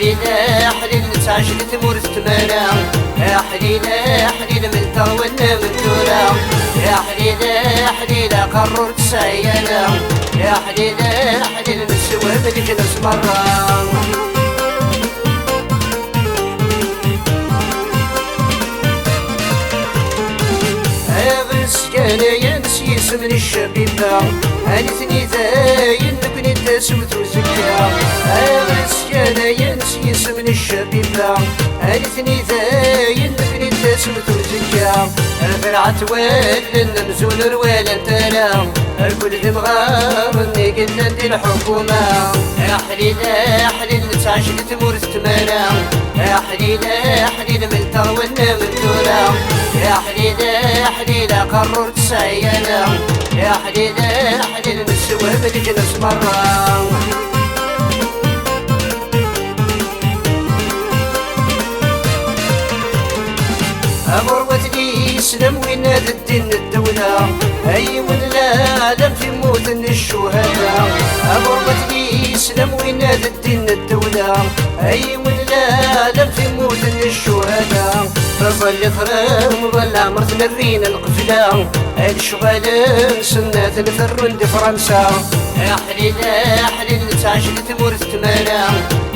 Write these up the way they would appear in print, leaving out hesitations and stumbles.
حليلة حليل نتعشق تمور تمانا يا حليلة حليل من طولنا من دورا يا حليلة حليلة قررت سعيانا يا حليلة حليل من سواب الجنس مرة أنا ينسي من الشبيبة أنثني ذاين نبني تسوت وزكا أنا ينسي من الشبيبة أنثني ذاين نبني تسوت وزكا فرعت ولا نمزون ولا ترى الكل ذي مغارني قلنا ندير الحكومة يا حليلة حليل نتعشق تمور تمانا يا حليلة حليل من طولنا من دورا يا حليلة حليلة قررت سعيانا يا حليلة حليلة من سواب الجنس مرة أمروتني سلم وين الدين الدولة أي ولا لم في موت الشهداء أمروتني سلم وين الدين الدولة أي ولا لم في موت الشهداء فظل فرام ظل مرت نرين القفلة الشغال سنة الفرن دي فرنسا يا حليلة حليل تعشق تمور تمانا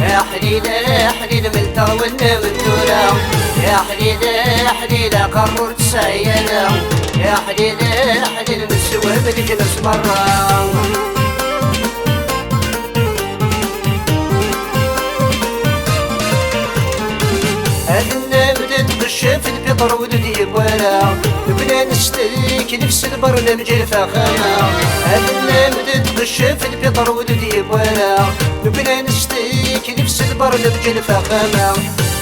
يا حليلة حليل من طولنا من دورا يا حليلة حليلة قررت سعيانا يا حليلة حليل من سواب الجنس مرة أنا بدأت بالشاف البطر ولدي بوالا بنا نشترك نفس البرنامج الفخامة أنا بدأت بالشاف البطر ولدي بوالا بنا نشترك نفس البرنامج الفخامة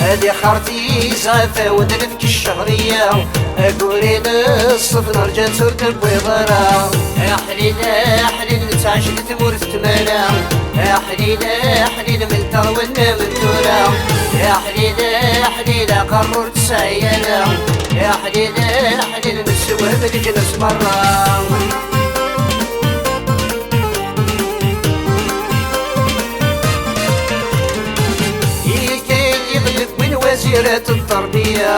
هذه خارتي زعفة ونلفك الشهرية أقولي الصف نرجع تركب بيضارة يا حليلة حليل نتعشق تمور تمانا يا حليلة حليل من طولنا من دورا يا حليلة حليلة قررت سعيانا يا حليلة حليل من سواب الجنس مرة وزيرة التربية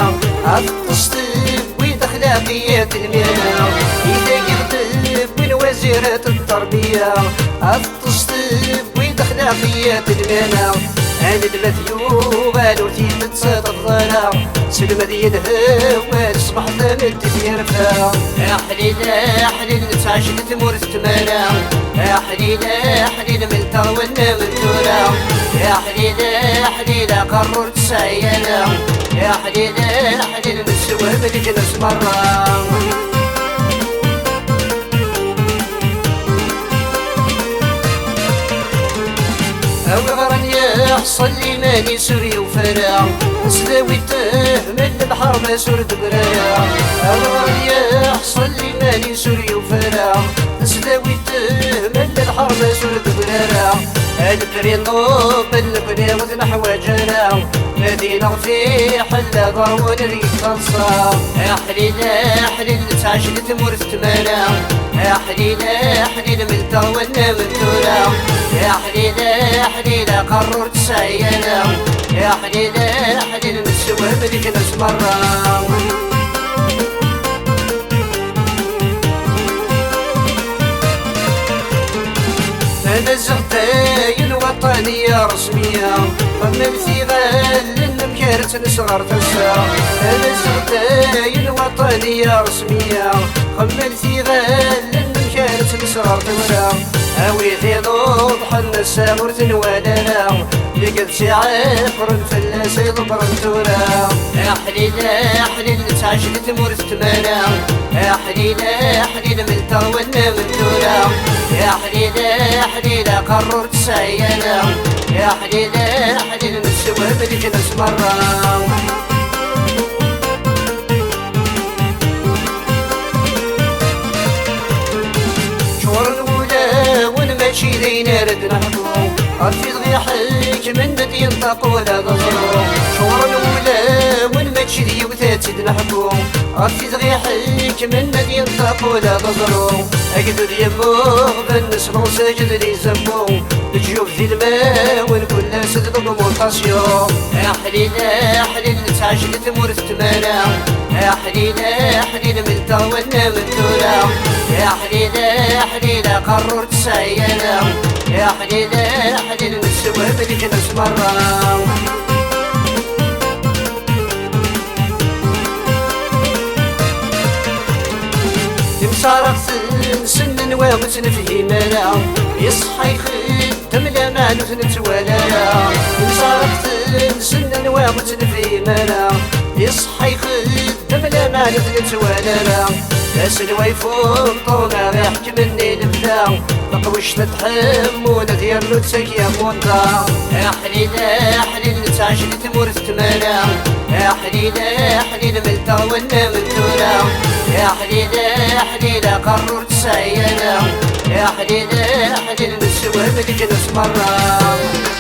التصديق ويد أخلاقيات المهنة إذا يغتب من وزيرة التربية التصديق ويد أخلاقيات المهنة أنا المثيوب قالوا تيت تصاد الظلام سلمة يدهب تصبح ثمنت يرفع يا حليلة حليل نتعشق تمور تمانا يا حليلة حليل من طولنا من دورا يا حليلة حليلة قررت سعيانا يا حليلة حليل من سواب الجنس مرة أو غران يحصل لي ماني سوري وفرع سلاويته من البحر ما سرد برايا أو غران يحصل لي ماني سوري وفرع سلاويته من البحر ما سرد برايا البريطوب البريض نحو جرا مدينة في حل ضرون ريك خلصة يا حليلة حليل تعشق تمور تمانا يا حليلة حليل من طولنا من دورا يا حليلة حليلة قررت سعيانا يا حليلة حليل من سواب الجنس مرة أنا الزغتاين وطنية رسمية ضمن في غال مكارت نصغر تسا أنا الزغتاين وطنية رسمية ضمن في غال مكارت نصغر تسا أوي ذي ضوضح النسا مرتن ودانا لقد شعافر الفلاس يضبر الدورا يا حليلة حليل نتعشق تمور تمانا يا حليلة حليل من طولنا من دورا يا حليلة حليلة قررت سعيانا يا حليلة حليل من سواب الجنس مرة شور الأولى ونمشي ذينا رد نحضو عرفي ضغيحك من بدي ينطق ولا ضجرو شور الأولى ونمشي شذي وثاتي نحكو غطي تغيحك من نادي ينطق ولا تزرو أقدر يموغ بالنسبة ساجد لي زمو الجيوب ذي الماء ونكون ناس تضم مونطاسيو يا حليل يا حليل نتعجل تمور تمانا يا حليل يا حليل من طولنا من دورا يا حليل يا حليل قررت سعيانا يا حليل يا حليل نسوى بالجنس مرة صارت سن وامتن في مالا يصحى يخدم لا مالو نتوالا صارت سن وامتن في مالا يصحى يخدم لا مالو نتوالا ناس الويفون طونا يحكي مني البدا مقوش تتحمونا ديالو تساكي موندا يا حليل يا حليل نتعجل تمور تمالا يا حليل يا حليل من طولنا من دورا يا حليل يا حليل قررت سعيانا يا حليل يا حليل نسوى بالجنس مرة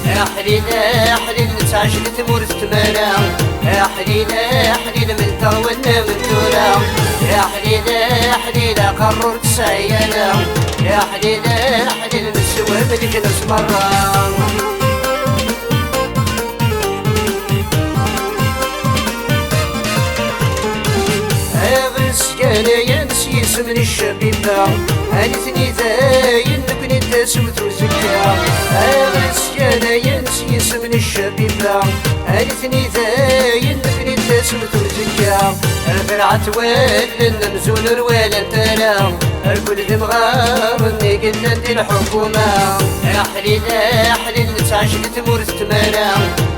يا حليل يا حليل نتعجل تمور تمانا يا حليل يا حليل من طولنا من دورا يا حليل يا حليل قررت سعيانا يا حليل يا حليل نسوى بالجنس مرة أنا ينسي من الشبيبة أنثني ذاين نبني تسوت وزكا أنا ينسي من الشبيبة أنثني ذاين نبني تسوت وزكا الفرعة تولن نزول الوالد ترى الكل ذي مغارني قلنا ندي الحكومة يا حليل يا حليل نتعجل تمور تمانا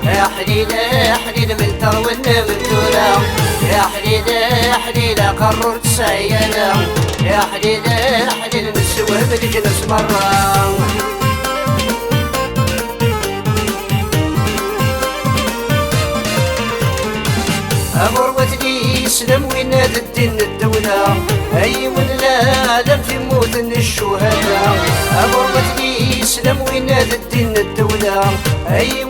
يا حليل يا حليل من طولنا من دورا يا حليل يا حليل قررت سعيانا يا حليل يا حليل نسوى بالجنس مرة أمروة الإسلام وين هذا الدين الدولة أي من العالم في موت الشهداء أمروة الإسلام وين هذا الدين الدولة أي